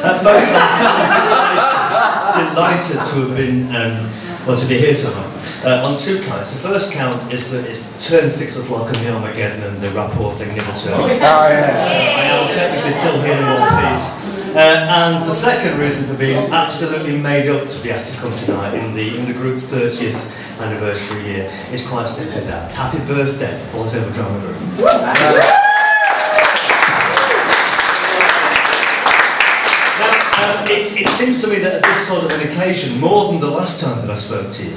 Folks, I'm delighted to have been, well, to be here tonight. On two counts. The first count is that it's turned 6 o'clock and the Armageddon and the rapport thing never turned. Oh, yeah. I am technically still here in one piece. And the second reason for being absolutely made up to be asked to come tonight in the group's 30th anniversary year is quite simply that. Happy birthday, Boys Over Drama Group. It seems to me that at this sort of an occasion, more than the last time that I spoke to you,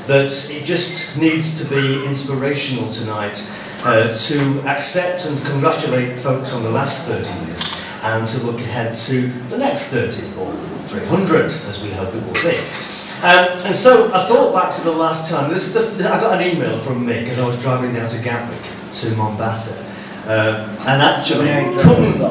that it just needs to be inspirational tonight to accept and congratulate folks on the last 30 years and to look ahead to the next 30 or 300, as we hope it will be. And so I thought back to the last time. I got an email from Mick as I was driving down to Gatwick to Mombasa. And actually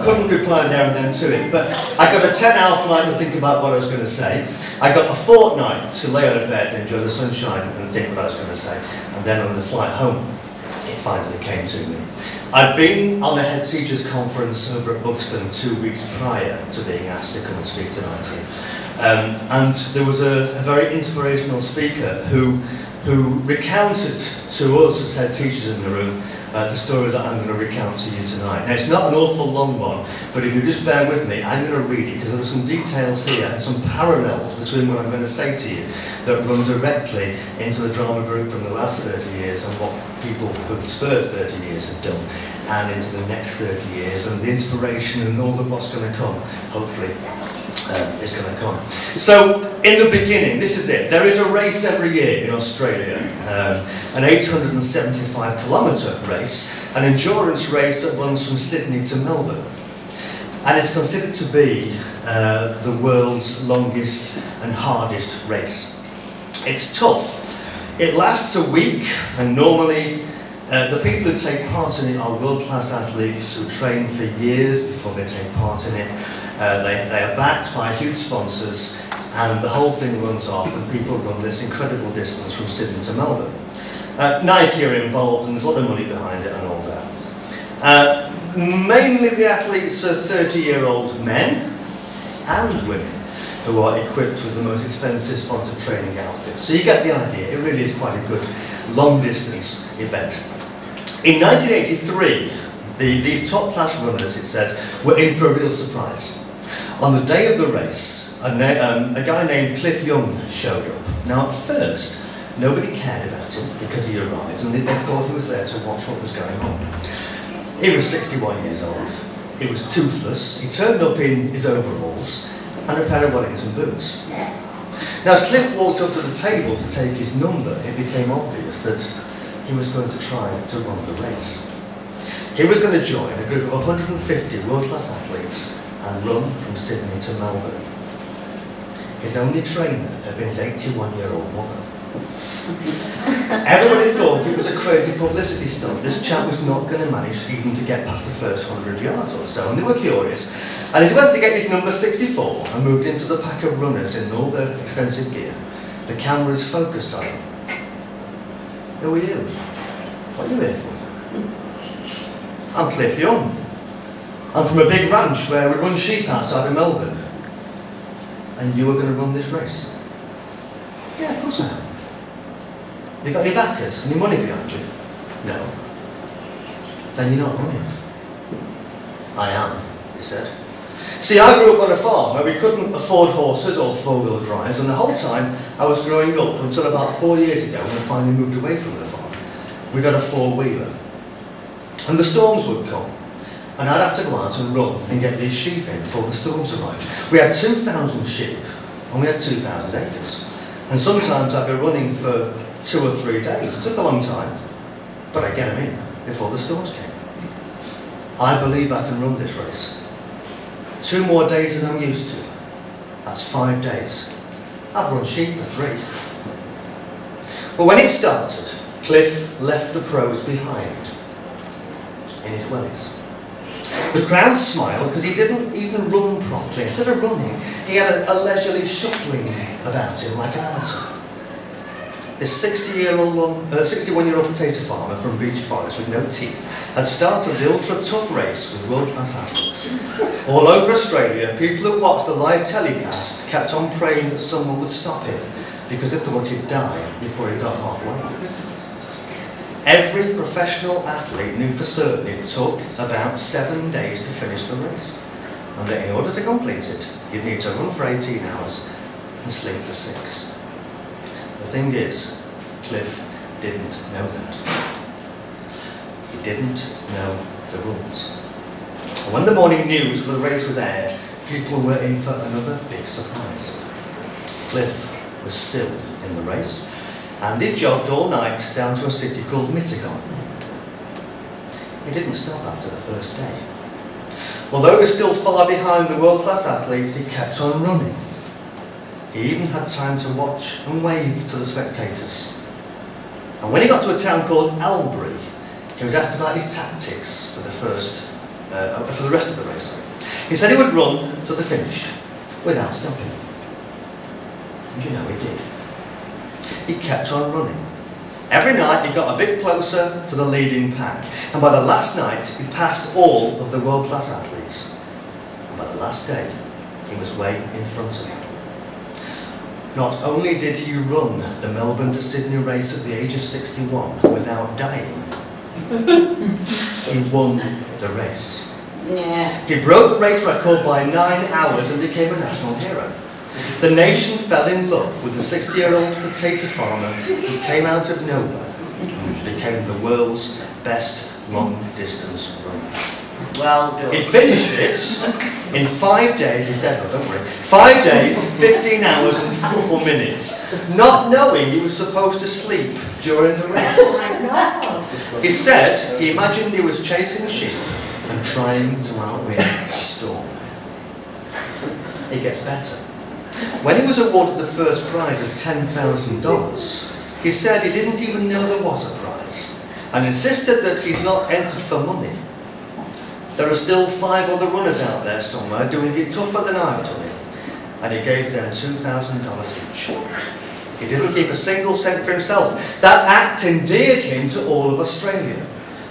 couldn't reply there and then to it, but I got a 10-hour flight to think about what I was going to say. I got a fortnight to lay on a bed and enjoy the sunshine and think what I was going to say, and then on the flight home it finally came to me. I'd been on a head teachers conference over at Buxton 2 weeks prior to being asked to come and speak tonight here, and there was a very inspirational speaker who recounted to us as head teachers in the room the story that I'm going to recount to you tonight. Now, it's not an awful long one, but if you just bear with me, I'm going to read it because there are some details here and some parallels between what I'm going to say to you that run directly into the drama group from the last 30 years and what people who've served 30 years have done, and into the next 30 years, and the inspiration and all of what's going to come, hopefully, is going to come. So, in the beginning, this is it. There is a race every year in Australia, an 875-kilometre race, an endurance race that runs from Sydney to Melbourne. And it's considered to be the world's longest and hardest race. It's tough. It lasts a week, and normally the people who take part in it are world-class athletes who train for years before they take part in it. They are backed by huge sponsors, and the whole thing runs off, and people run this incredible distance from Sydney to Melbourne. Nike are involved, and there's a lot of money behind it and all that. Mainly the athletes are 30-year-old men and women who are equipped with the most expensive sponsored training outfits. So you get the idea, it really is quite a good long-distance event. In 1983, these top-class runners, it says, were in for a real surprise. On the day of the race, a guy named Cliff Young showed up. Now, at first, nobody cared about him because he arrived, and they thought he was there to watch what was going on. He was 61 years old. He was toothless. He turned up in his overalls and a pair of Wellington boots. Now, as Cliff walked up to the table to take his number, it became obvious that he was going to try to run the race. He was going to join a group of 150 world-class athletes and run from Sydney to Melbourne. His only trainer had been his 81-year-old mother. Everybody thought it was a crazy publicity stunt. This chap was not going to manage even to get past the first 100 yards or so, and they were curious. And as he went to get his number 64 and moved into the pack of runners in all their expensive gear, the cameras focused on him. Who are you? What are you here for? I'm Cliff Young. I'm from a big ranch where we run sheep outside of Melbourne. And you are going to run this race? Yeah, of course I am. You got any backers? Any money behind you? No. Then you're not running. I am, he said. See, I grew up on a farm where we couldn't afford horses or four-wheel drives, and the whole time I was growing up until about 4 years ago when I finally moved away from the farm. We got a four-wheeler. And the storms would come, and I'd have to go out and run and get these sheep in before the storms arrived. We had 2,000 sheep, and we had 2,000 acres. And sometimes I'd be running for 2 or 3 days. It took a long time, but I'd get them in before the storms came. I believe I can run this race. 2 more days than I'm used to. That's 5 days. I've run sheep for 3. But when it started, Cliff left the pros behind in his wellies. The crowd smiled because he didn't even run properly. Instead of running, he had a leisurely shuffling about him like an amateur. this 61-year-old potato farmer from Beech Forest with no teeth had started the ultra-tough race with world-class athletes. All over Australia, people who watched the live telecast kept on praying that someone would stop him, because they thought he'd die before he got halfway. Every professional athlete knew for certain it took about 7 days to finish the race, and that in order to complete it, you'd need to run for 18 hours and sleep for 6. The thing is, Cliff didn't know that. He didn't know the rules. And when the morning news for the race was aired, people were in for another big surprise. Cliff was still in the race, and he jogged all night down to a city called Mittagong. He didn't stop after the first day. Although he was still far behind the world-class athletes, he kept on running. He even had time to watch and wave to the spectators. And when he got to a town called Albury, he was asked about his tactics for the rest of the race. He said he would run to the finish without stopping. And you know he did. He kept on running. Every night he got a bit closer to the leading pack, and by the last night he passed all of the world-class athletes. And by the last day, he was way in front of them. Not only did he run the Melbourne to Sydney race at the age of 61 without dying, he won the race. Yeah. He broke the race record by 9 hours and became a national hero. The nation fell in love with the 60-year-old potato farmer who came out of nowhere and became the world's best long-distance runner. Well done. He finished it in 5 days, he's dead, don't worry, 5 days, 15 hours and 4 minutes, not knowing he was supposed to sleep during the race. Oh my God. He said he imagined he was chasing sheep and trying to outwin a storm. It gets better. When he was awarded the first prize of $10,000, he said he didn't even know there was a prize, and insisted that he'd not entered for money. There are still 5 other runners out there somewhere doing it tougher than I've done it, and he gave them $2,000 each. He didn't keep a single cent for himself. That act endeared him to all of Australia.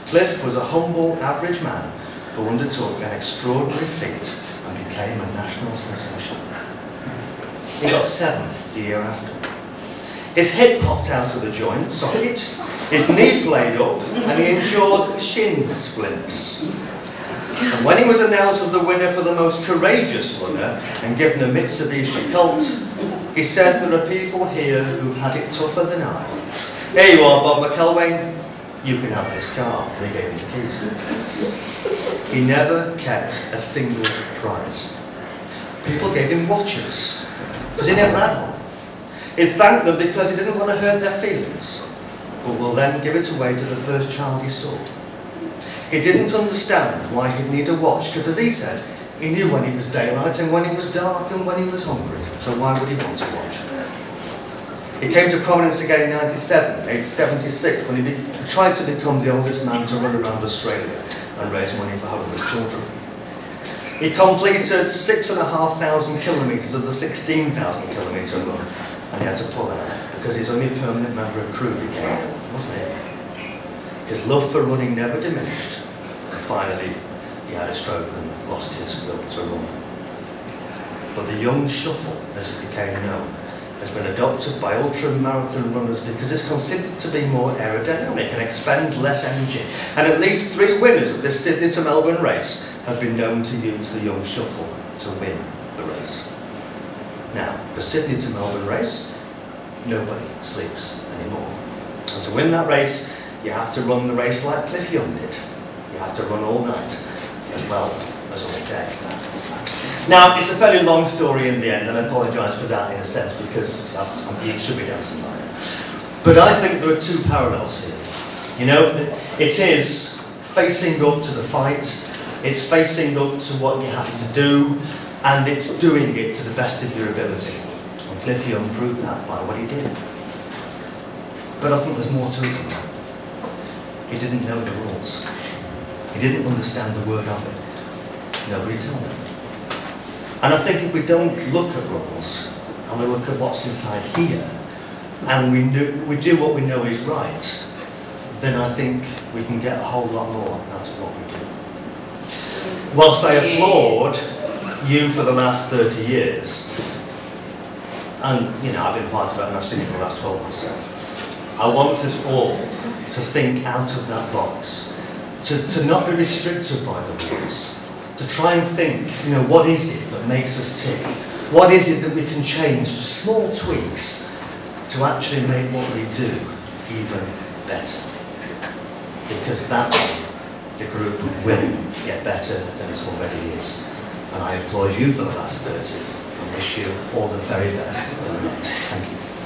Cliff was a humble, average man who undertook an extraordinary feat and became a national sensation. He got 7th the year after. His hip popped out of the joint socket, his knee played up, and he endured shin splints. And when he was announced as the winner for the most courageous runner and given a Mitsubishi Colt, he said, "There are people here who've had it tougher than I. Here you are, Bob McElwain. You can have this car." And he gave him the keys. He never kept a single prize. People gave him watches, because he never had one. He'd thank them because he didn't want to hurt their feelings, but will then give it away to the first child he saw. He didn't understand why he'd need a watch, because as he said, he knew when it was daylight and when it was dark and when he was hungry, so why would he want a watch? He came to prominence again in '97, aged 76, when he tried to become the oldest man to run around Australia and raise money for homeless children. He completed 6,500 kilometres of the 16,000 kilometre run, and he had to pull out because his only permanent member of crew became ill, wasn't it? His love for running never diminished, and finally he had a stroke and lost his will to run. But the young shuffle, as it became known, has been adopted by ultra-marathon runners because it's considered to be more aerodynamic and expends less energy. And at least 3 winners of this Sydney to Melbourne race have been known to use the young shuffle to win the race. Now, the Sydney to Melbourne race, nobody sleeps anymore. And to win that race, you have to run the race like Cliff Young did. You have to run all night, as well as all day. Now, it's a fairly long story in the end, and I apologise for that in a sense, because you should be dancing by it. But I think there are 2 parallels here. You know, it is facing up to the fight, it's facing up to what you have to do, and it's doing it to the best of your ability. And Cliff Young proved that by what he did. But I think there's more to it than that. He didn't know the rules. He didn't understand the word of it. Nobody told him. And I think if we don't look at rules, and we look at what's inside here, and we do what we know is right, then I think we can get a whole lot more out of what we do. Whilst I applaud you for the last 30 years, and you know, I've been part of it and I've seen it for the last 12 months, I want us all to think out of that box, to not be restricted by the rules, to try and think, you know, what is it that makes us tick? What is it that we can change, small tweaks, to actually make what we do even better? Because that way, the group will get better than it already is. And I applaud you for the last 30 and wish you all the very best for the next. Thank you.